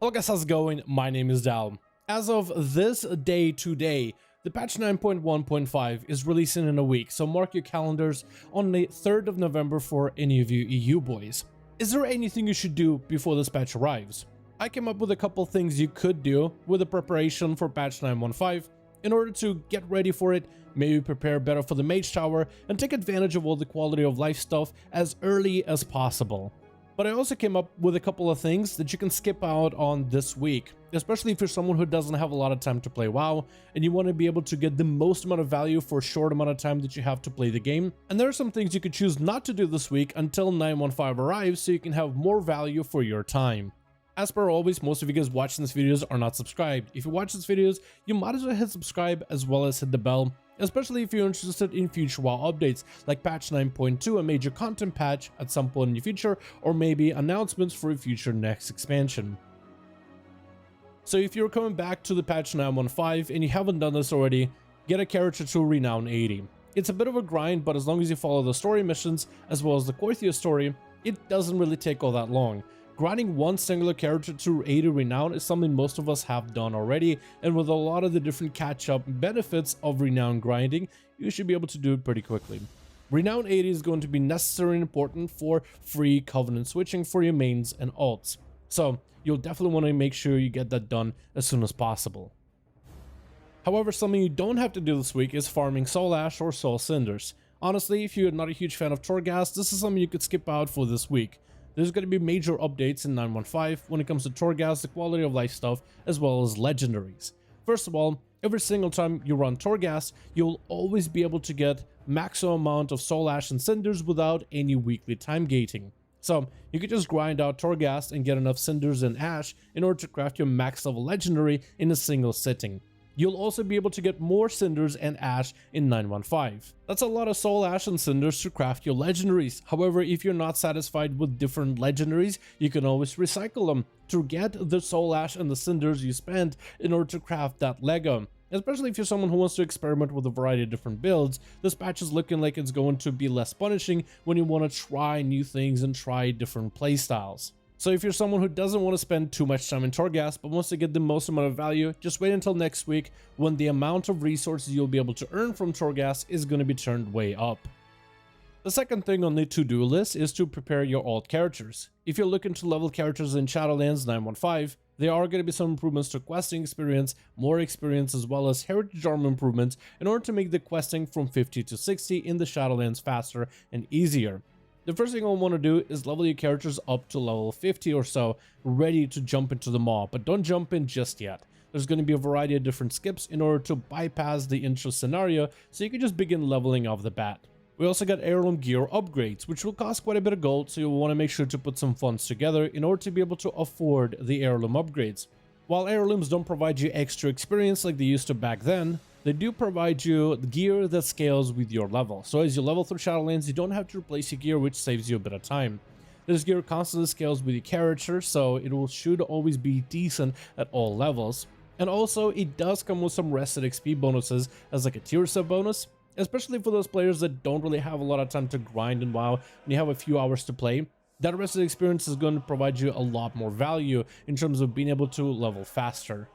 Hello guys, how's it going? My name is Dal. As of this day today, the patch 9.1.5 is releasing in a week, so mark your calendars on the 3rd of November for any of you EU boys. Is there anything you should do before this patch arrives? I came up with a couple things you could do with the preparation for patch 9.1.5 in order to get ready for it, maybe prepare better for the Mage Tower, and take advantage of all the quality of life stuff as early as possible. But I also came up with a couple of things that you can skip out on this week, especially if you're someone who doesn't have a lot of time to play WoW and you want to be able to get the most amount of value for a short amount of time that you have to play the game. And there are some things you could choose not to do this week until 9.1.5 arrives so you can have more value for your time. As per always, most of you guys watching these videos are not subscribed. If you watch these videos, you might as well hit subscribe as well as hit the bell, especially if you're interested in future WoW updates like patch 9.2, a major content patch at some point in the future, or maybe announcements for a future next expansion. So if you're coming back to the patch 9.1.5 and you haven't done this already, get a character to Renown 80. It's a bit of a grind, but as long as you follow the story missions as well as the Korthia story, it doesn't really take all that long. Grinding one singular character to 80 Renown is something most of us have done already, and with a lot of the different catch-up benefits of Renown grinding, you should be able to do it pretty quickly. Renown 80 is going to be necessary and important for free Covenant switching for your mains and alts, so you'll definitely want to make sure you get that done as soon as possible. However, something you don't have to do this week is farming Soul Ash or Soul Cinders. Honestly, if you're not a huge fan of TORGHAST, this is something you could skip out for this week. There's going to be major updates in 9.1.5 when it comes to TORGHAST, the quality of life stuff, as well as legendaries. First of all, every single time you run TORGHAST, you'll always be able to get maximum amount of Soul Ash and Cinders without any weekly time gating. So you could just grind out TORGHAST and get enough Cinders and Ash in order to craft your max level legendary in a single sitting. You'll also be able to get more Cinders and Ash in 9.1.5. That's a lot of Soul Ash and Cinders to craft your legendaries. However, if you're not satisfied with different legendaries, you can always recycle them to get the Soul Ash and the Cinders you spent in order to craft that Lego. Especially if you're someone who wants to experiment with a variety of different builds, this patch is looking like it's going to be less punishing when you want to try new things and try different playstyles. So if you're someone who doesn't want to spend too much time in TORGHAST but wants to get the most amount of value, just wait until next week when the amount of resources you'll be able to earn from TORGHAST is going to be turned way up. The second thing on the to-do list is to prepare your alt characters. If you're looking to level characters in Shadowlands 9.1.5, there are going to be some improvements to questing experience, more experience, as well as heritage armor improvements in order to make the questing from 50 to 60 in the Shadowlands faster and easier. The first thing you'll want to do is level your characters up to level 50 or so, ready to jump into the mob, but don't jump in just yet. There's going to be a variety of different skips in order to bypass the intro scenario, so you can just begin leveling off the bat. We also got heirloom gear upgrades, which will cost quite a bit of gold, so you'll want to make sure to put some funds together in order to be able to afford the heirloom upgrades. While heirlooms don't provide you extra experience like they used to back then, they do provide you gear that scales with your level. So as you level through Shadowlands, you don't have to replace your gear, which saves you a bit of time. This gear constantly scales with your character, so should always be decent at all levels. And also, it does come with some rested XP bonuses as like a tier sub bonus, especially for those players that don't really have a lot of time to grind in WoW and you have a few hours to play. That rested experience is going to provide you a lot more value in terms of being able to level faster.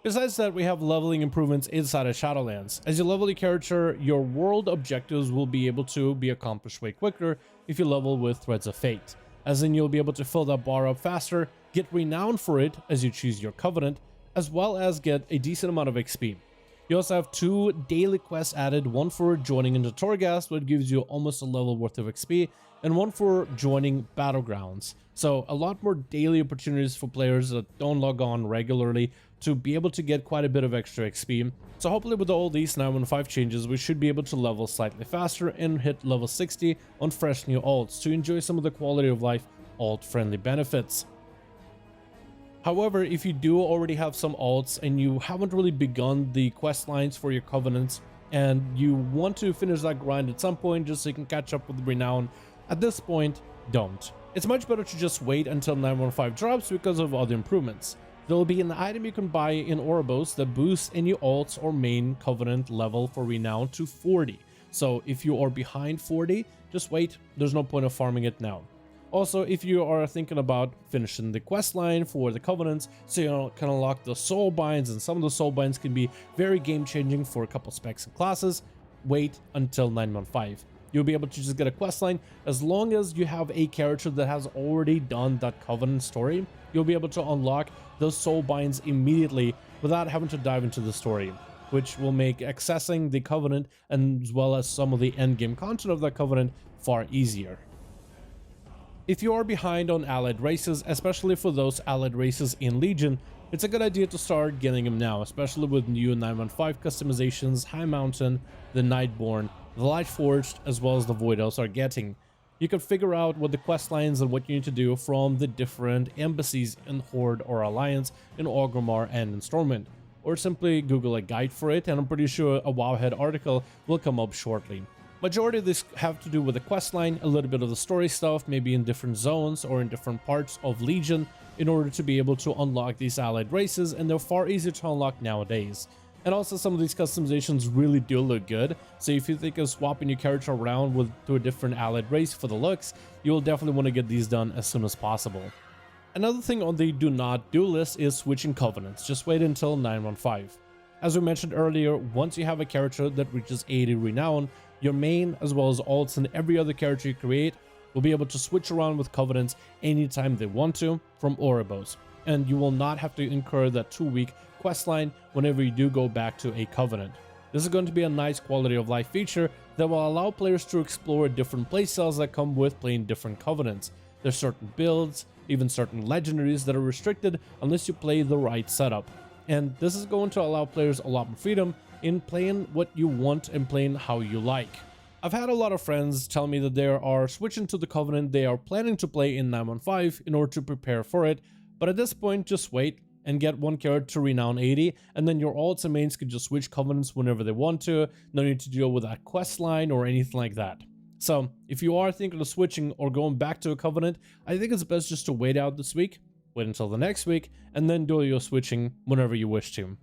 Besides that, we have leveling improvements inside of Shadowlands. As you level your character, your world objectives will be able to be accomplished way quicker if you level with Threads of Fate. As in, you'll be able to fill that bar up faster, get renown for it as you choose your Covenant, as well as get a decent amount of XP. You also have 2 daily quests added, one for joining into TORGHAST, which gives you almost a level worth of XP, and one for joining Battlegrounds. So a lot more daily opportunities for players that don't log on regularly to be able to get quite a bit of extra XP. So hopefully with all these 9.1.5 changes, we should be able to level slightly faster and hit level 60 on fresh new alts to enjoy some of the quality of life alt-friendly benefits. However, if you do already have some alts and you haven't really begun the quest lines for your Covenants and you want to finish that grind at some point just so you can catch up with Renown, at this point, don't. It's much better to just wait until 9.1.5 drops because of other improvements. There will be an item you can buy in Ouroboros that boosts any alts or main Covenant level for Renown to 40. So if you are behind 40, just wait, there's no point of farming it now. Also, if you are thinking about finishing the quest line for the Covenants, so you can unlock the soul binds, and some of the soul binds can be very game-changing for a couple specs and classes, wait until 9.1.5. You'll be able to just get a quest line as long as you have a character that has already done that Covenant story. You'll be able to unlock those soul binds immediately without having to dive into the story, which will make accessing the Covenant and as well as some of the endgame content of that Covenant far easier. If you are behind on allied races, especially for those allied races in Legion, it's a good idea to start getting them now, especially with new 9.1.5 customizations High Mountain, the Nightborn, the Lightforged, as well as the Void Elves are getting. You can figure out what the quest lines and what you need to do from the different embassies in Horde or Alliance, in Orgrimmar and in Stormwind, or simply Google a guide for it, and I'm pretty sure a Wowhead article will come up shortly. Majority of this have to do with the quest line, a little bit of the story stuff, maybe in different zones or in different parts of Legion, in order to be able to unlock these allied races, and they're far easier to unlock nowadays. And also some of these customizations really do look good, so if you think of swapping your character around to a different allied race for the looks, you will definitely want to get these done as soon as possible. Another thing on the do not do list is switching Covenants. Just wait until 9.1.5. As we mentioned earlier, once you have a character that reaches 80 renown, your main as well as alts and every other character you create will be able to switch around with Covenants anytime they want to from Oribos, and you will not have to incur that 2-week questline whenever you do go back to a Covenant. This is going to be a nice quality of life feature that will allow players to explore different playstyles that come with playing different Covenants. There's certain builds, even certain legendaries that are restricted unless you play the right setup, and this is going to allow players a lot more freedom in playing what you want and playing how you like. I've had a lot of friends tell me that they are switching to the Covenant they are planning to play in 9.1.5 in order to prepare for it, but at this point just wait and get one character to renown 80, and then your alts and mains can just switch Covenants whenever they want to. No need to deal with that quest line or anything like that. So if you are thinking of switching or going back to a Covenant, I think it's best just to wait out this week, wait until the next week, and then do your switching whenever you wish to.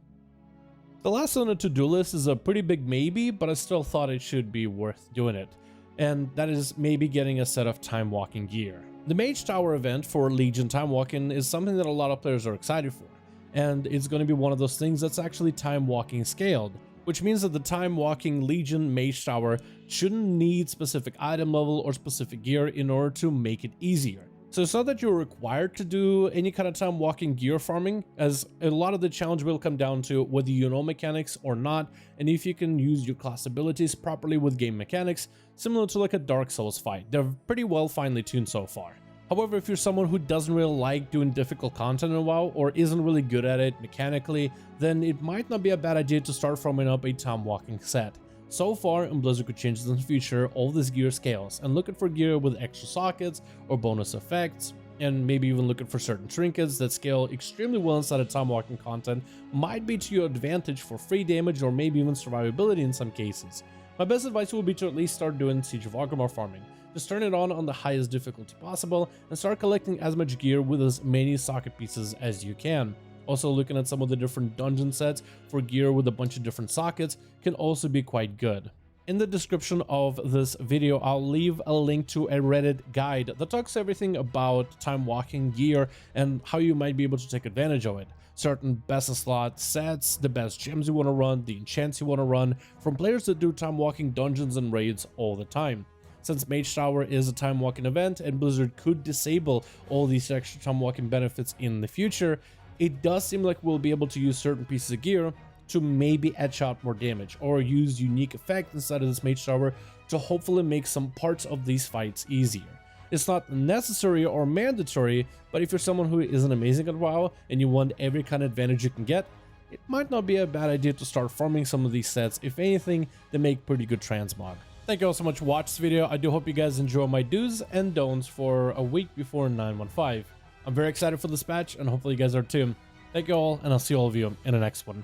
The last on the to-do list is a pretty big maybe, but I still thought it should be worth doing it, and that is maybe getting a set of Timewalking gear. The Mage Tower event for Legion Timewalking is something that a lot of players are excited for, and it's going to be one of those things that's actually Timewalking scaled, which means that the Timewalking Legion Mage Tower shouldn't need specific item level or specific gear in order to make it easier. So it's not that you're required to do any kind of Timewalking gear farming, as a lot of the challenge will come down to whether you know mechanics or not, and if you can use your class abilities properly with game mechanics, similar to like a Dark Souls fight. They're pretty well finely tuned so far. However, if you're someone who doesn't really like doing difficult content in WoW or isn't really good at it mechanically, then it might not be a bad idea to start farming up a Timewalking set. So far, in Blizzard could change in the future, all this gear scales, and looking for gear with extra sockets or bonus effects, and maybe even looking for certain trinkets that scale extremely well inside of Timewalking content might be to your advantage for free damage or maybe even survivability in some cases. My best advice would be to at least start doing Siege of Orgrimmar farming. Just turn it on the highest difficulty possible and start collecting as much gear with as many socket pieces as you can. Also, looking at some of the different dungeon sets for gear with a bunch of different sockets can also be quite good. In the description of this video, I'll leave a link to a Reddit guide that talks everything about Timewalking gear and how you might be able to take advantage of it. Certain best slot sets, the best gems you want to run, the enchants you want to run, from players that do Timewalking dungeons and raids all the time. Since Mage Tower is a Timewalking event and Blizzard could disable all these extra Timewalking benefits in the future, it does seem like we'll be able to use certain pieces of gear to maybe etch out more damage or use unique effects inside of this Mage Tower to hopefully make some parts of these fights easier. It's not necessary or mandatory, but if you're someone who isn't amazing at WoW and you want every kind of advantage you can get, it might not be a bad idea to start farming some of these sets. If anything, they make pretty good transmog. Thank you all so much for watching this video. I do hope you guys enjoy my do's and don'ts for a week before 9.1.5. I'm very excited for this patch, and hopefully you guys are too. Thank you all, and I'll see all of you in the next one.